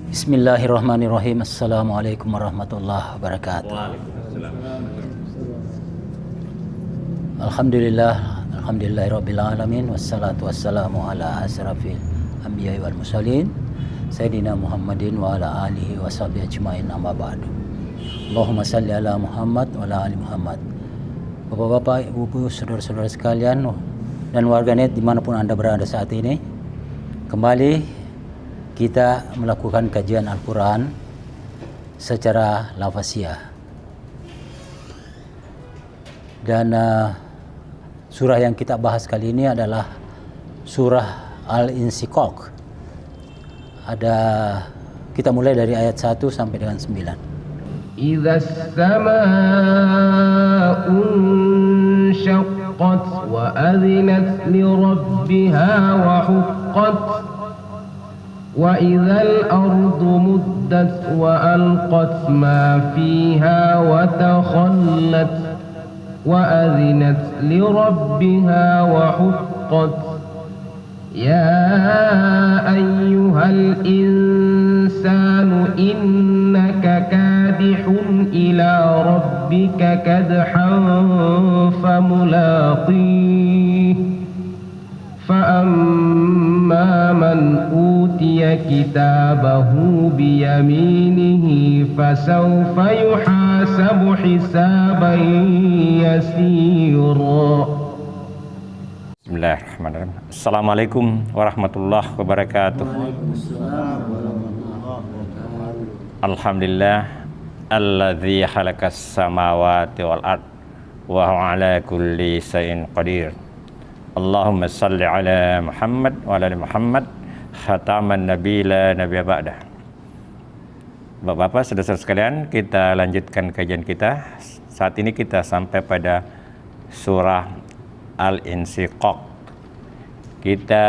Bismillahirrahmanirrahim. Assalamualaikum warahmatullahi wabarakatuh. Alhamdulillahirabbil alamin wassalatu wassalamu ala asrafil anbiya'i wal mursalin sayyidina Muhammadin wa ala alihi washabihi ajmain, amma ba'du. Allahumma salli ala Muhammad wa ala ali Muhammad. Bapak-bapak, ibu-ibu, saudara-saudara sekalian dan warganet dimanapun Anda berada saat ini, kembali kita melakukan kajian Al-Quran secara lafaziyah. Dan surah yang kita bahas kali ini adalah surah Al-Insyiqaq. Kita mulai dari ayat 1 sampai dengan 9. إذا السماء انشقت وأذنت لربها وحقت وإذا الأرض مدت وألقت ما فيها وتخلت وأذنت لربها وحقت يا أيها الإنسان إنك كادح إلى ربك كدحا فملاقيه فأما من أوتي كتابه بيمينه فسوف يحاسب حسابا يسيرا. Bismillahirrahmanirrahim. Assalamualaikum warahmatullahi wabarakatuh. Alhamdulillah alladzi khalaqas samawati wal ard wa huwa ala kulli syai'in qadir. Allahumma salli ala Muhammad wa ala ali Muhammad khataman nabiyila nabiyya ba'dah. Bapak-bapak, saudara-saudara sekalian, kita lanjutkan kajian kita. Saat ini kita sampai pada surah Al-Insyiqaq. Kita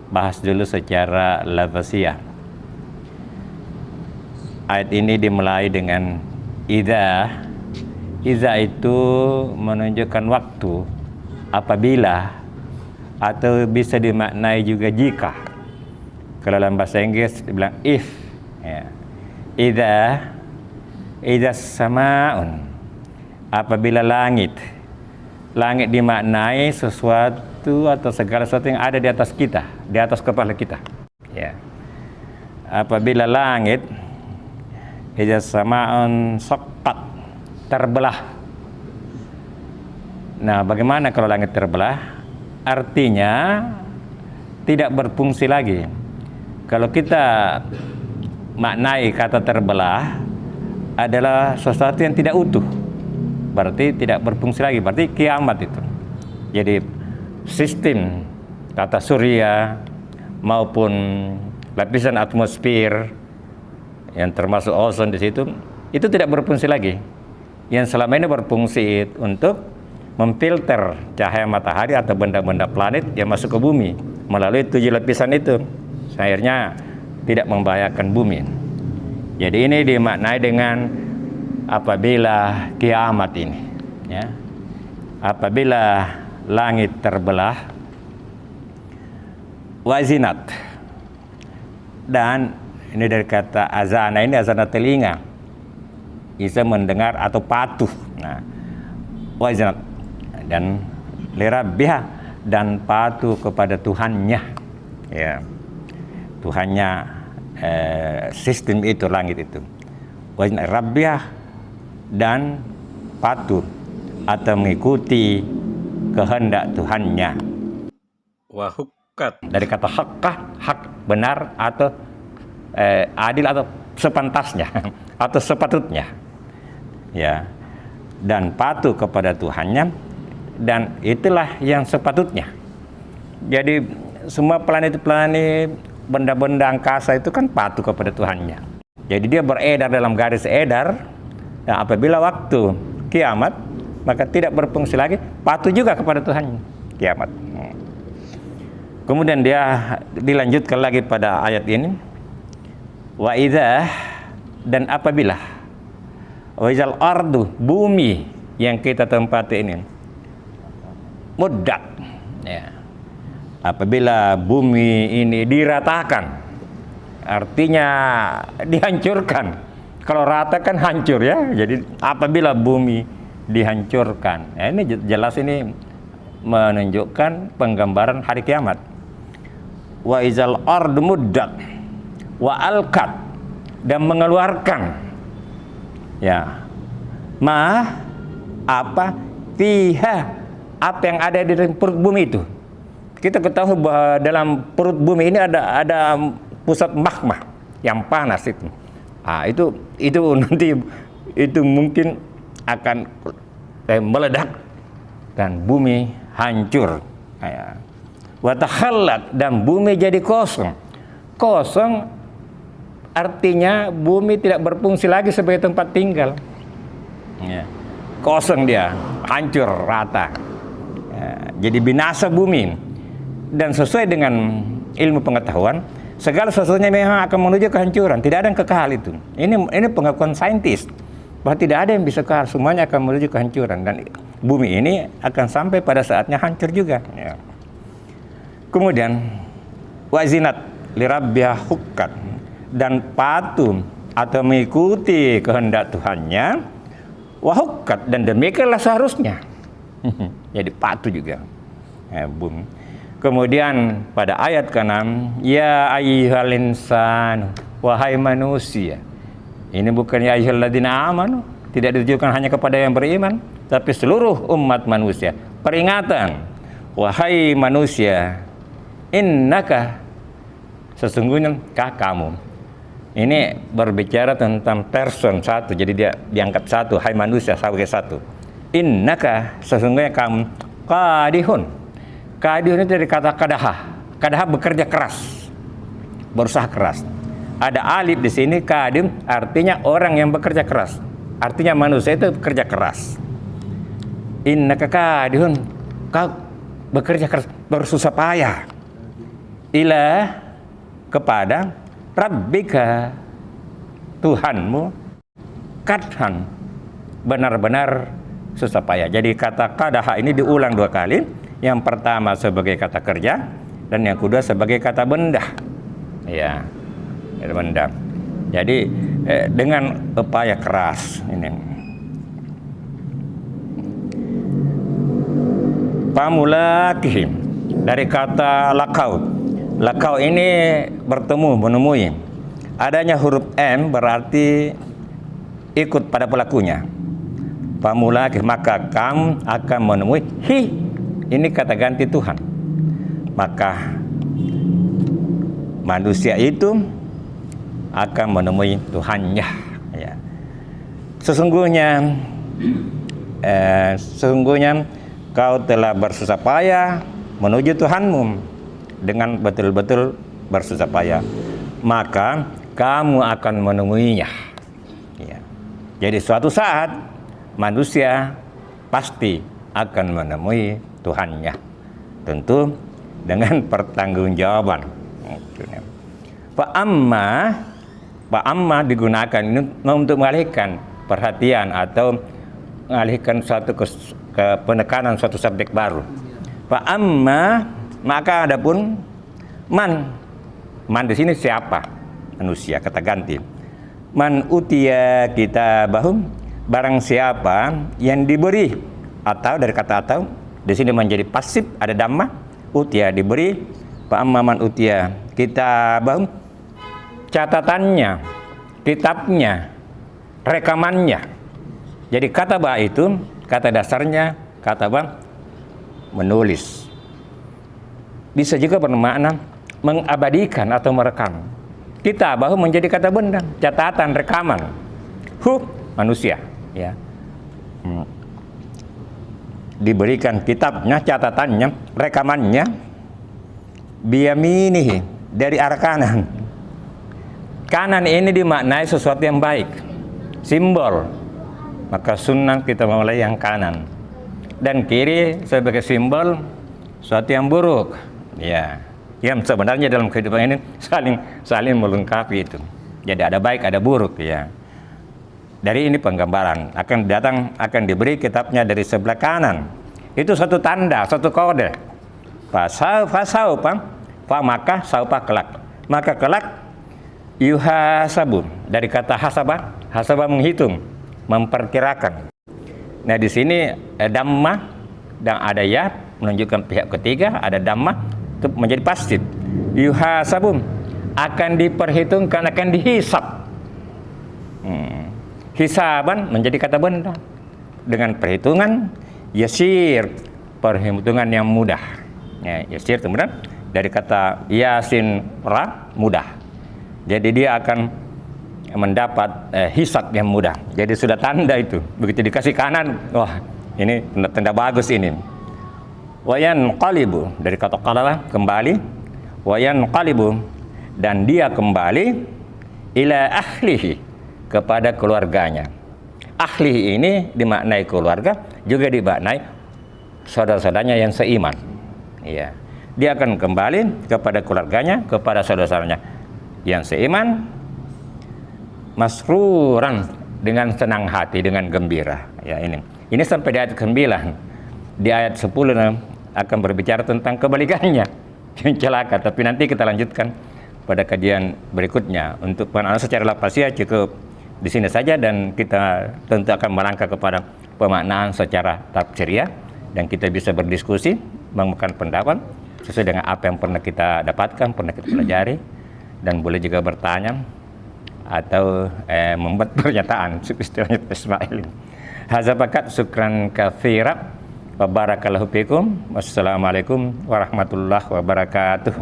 bahas dulu secara lafaziyah. Ayat ini dimulai dengan idza. Idza itu menunjukkan waktu, apabila, atau bisa dimaknai juga jika. Kalau dalam bahasa Inggris dibilang if. Ya. Idza samaun, apabila langit. Langit dimaknai sesuatu atau segala sesuatu yang ada di atas kita, di atas kepala kita. Ya. Apabila langit, idza samaun shaqqat, terbelah. Nah, bagaimana kalau langit terbelah? Artinya tidak berfungsi lagi. Kalau kita maknai kata terbelah adalah sesuatu yang tidak utuh, berarti tidak berfungsi lagi, berarti kiamat itu. Jadi sistem tata surya maupun lapisan atmosfer yang termasuk ozon di situ itu tidak berfungsi lagi. Yang selama ini berfungsi untuk memfilter cahaya matahari atau benda-benda planet yang masuk ke bumi melalui 7 lapisan itu, akhirnya tidak membahayakan bumi. Jadi ini dimaknai dengan apabila kiamat ini, ya. Apabila langit terbelah, wazinat, dan ini dari kata azana, ini azana telinga, bisa mendengar atau patuh. Nah, wazinat, dan lirabbiha, dan patuh kepada Tuhannya, ya. Tuhannya sistem itu, langit itu. Wazinat rabbiha, dan patuh atau mengikuti kehendak Tuhannya. Wahukat, dari kata hakkah, hak, benar, atau adil, atau sepantasnya atau sepatutnya, ya. Dan patuh kepada Tuhannya, dan itulah yang sepatutnya. Jadi semua planet-planet, benda-benda angkasa itu kan patuh kepada Tuhannya. Jadi dia beredar dalam garis edar. Nah, apabila waktu kiamat, maka tidak berfungsi lagi, patuh juga kepada Tuhan, kiamat. Kemudian dia dilanjutkan lagi pada ayat ini, wa idza, dan apabila, wa idzal ardu, bumi yang kita tempati ini, muddat, ya. Apabila bumi ini diratakan, artinya dihancurkan. Kalau rata kan hancur ya. Jadi apabila bumi dihancurkan, ya, ini jelas ini menunjukkan penggambaran hari kiamat. Wa izal ardu muddat wa alqat, dan mengeluarkan ya apa fiha, apa yang ada di dalam perut bumi itu. Kita ketahui bahwa dalam perut bumi ini ada pusat magma yang panas itu. Itu nanti itu mungkin akan meledak dan bumi hancur. Wa takhallat, dan bumi jadi kosong. Kosong artinya bumi tidak berfungsi lagi sebagai tempat tinggal. Ya. Kosong dia, hancur rata. Ya, jadi binasa bumi. Dan sesuai dengan ilmu pengetahuan, segala sesuatunya memang akan menuju kehancuran. Tidak ada yang kekal itu. Ini pengakuan saintis bahwa tidak ada yang bisa kekal, semuanya akan menuju kehancuran. Dan bumi ini akan sampai pada saatnya hancur juga. Ya. Kemudian wazinat lirabbiha hukkat, dan patuh atau mengikuti kehendak Tuhannya, wahukkat, dan demikianlah seharusnya. Jadi patuh juga. Ya, bumi. Kemudian pada ayat ke-6, ya ayyuhal insan, wahai manusia. Ini bukan ya ayyuhalladzina amanu, tidak ditujukan hanya kepada yang beriman, tapi seluruh umat manusia. Peringatan, wahai manusia, innaka, sesungguhnya kamu. Ini berbicara tentang person satu, jadi dia diangkat satu, hai manusia sebagai satu. Innaka, sesungguhnya kamu, kadihun. Kadihun itu dari kata kadaha. Kadaha bekerja keras, berusaha keras. Ada alif di sini, kadim artinya orang yang bekerja keras. Artinya manusia itu bekerja keras. Innaka kadihun, kau bekerja keras, bersusah payah. Ila, kepada Rabbika, Tuhanmu, kadhan, benar-benar susah payah. Jadi kata kadaha ini diulang 2 kali. Yang pertama sebagai kata kerja, dan yang kedua sebagai kata benda. Ya, benda. Jadi dengan upaya keras ini. Pamulakihim, dari kata lakau. Lakau ini bertemu, menemui. Adanya huruf M berarti ikut pada pelakunya. Pamulakihim, maka kamu akan menemui. Ini kata ganti Tuhan. Maka manusia itu akan menemui Tuhannya. Ya. Sesungguhnya kau telah bersusah payah menuju Tuhanmu dengan betul-betul bersusah payah. Maka kamu akan menemuinya. Ya. Jadi suatu saat manusia pasti akan menemui Tuhannya, tentu dengan pertanggungjawaban. Pak amma digunakan ini untuk mengalihkan perhatian atau mengalihkan suatu penekanan suatu subjek baru. Pak amma, maka adapun man di sini siapa? Manusia, kata ganti. Man utiya kitabahum, barang siapa yang diberi, atau dari kata atau di sini menjadi pasif, ada dhamma, utia diberi, fa amman utia kitabahum, catatannya, kitabnya, rekamannya. Jadi kata ba itu kata dasarnya kata ba menulis. Bisa juga bermakna mengabadikan atau merekam. Kitabahu menjadi kata benda, catatan, rekaman. Manusia, ya. Diberikan kitabnya, catatannya, rekamannya, biyaminihi, dari arah kanan. Kanan ini dimaknai sesuatu yang baik, simbol. Maka sunnah kita mulai yang kanan, dan kiri sebagai simbol sesuatu yang buruk. Ya, yang sebenarnya dalam kehidupan ini saling melengkapi itu. Jadi ada baik, ada buruk, ya. Dari ini penggambaran akan diberi kitabnya dari sebelah kanan. Itu satu tanda, satu kode. Maka saupa kelak. Maka kelak yuhasabu dari kata hasaba, hasaba menghitung, memperkirakan. Nah di sini damma dan ada ya menunjukkan pihak ketiga, ada damma itu menjadi pasti. Yuhasabu akan diperhitungkan, akan dihisab. Hisaban menjadi kata benda dengan perhitungan yasir, perhitungan yang mudah. Ya, yasir kemudian dari kata yasin ra, mudah. Jadi dia akan mendapat hisab yang mudah. Jadi sudah tanda itu. Begitu dikasih kanan, wah ini tanda bagus ini. Wayan qalibu dari kata qalala kembali. Wayan qalibu dan dia kembali ila ahlihi kepada keluarganya. Ahli ini dimaknai keluarga, juga dimaknai saudara-saudaranya yang seiman. Iya. Dia akan kembali kepada keluarganya, kepada saudara-saudaranya yang seiman, masruran dengan senang hati, dengan gembira. Ya ini sampai di ayat 9. Di ayat 10 akan berbicara tentang kebalikannya, yang celaka. Tapi nanti kita lanjutkan pada kajian berikutnya. Untuk penanganan secara lapasiah cukup di sini saja, dan kita tentu akan melangkah kepada pemaknaan secara tafsiriah, dan kita bisa berdiskusi, mengemukakan pendapat sesuai dengan apa yang pernah kita dapatkan, pernah kita pelajari, dan boleh juga bertanya atau membuat pernyataan istilahnya Ismail. Hadza fakat, syukran katsira wa barakallahu fikum. Wassalamualaikum warahmatullahi wabarakatuh.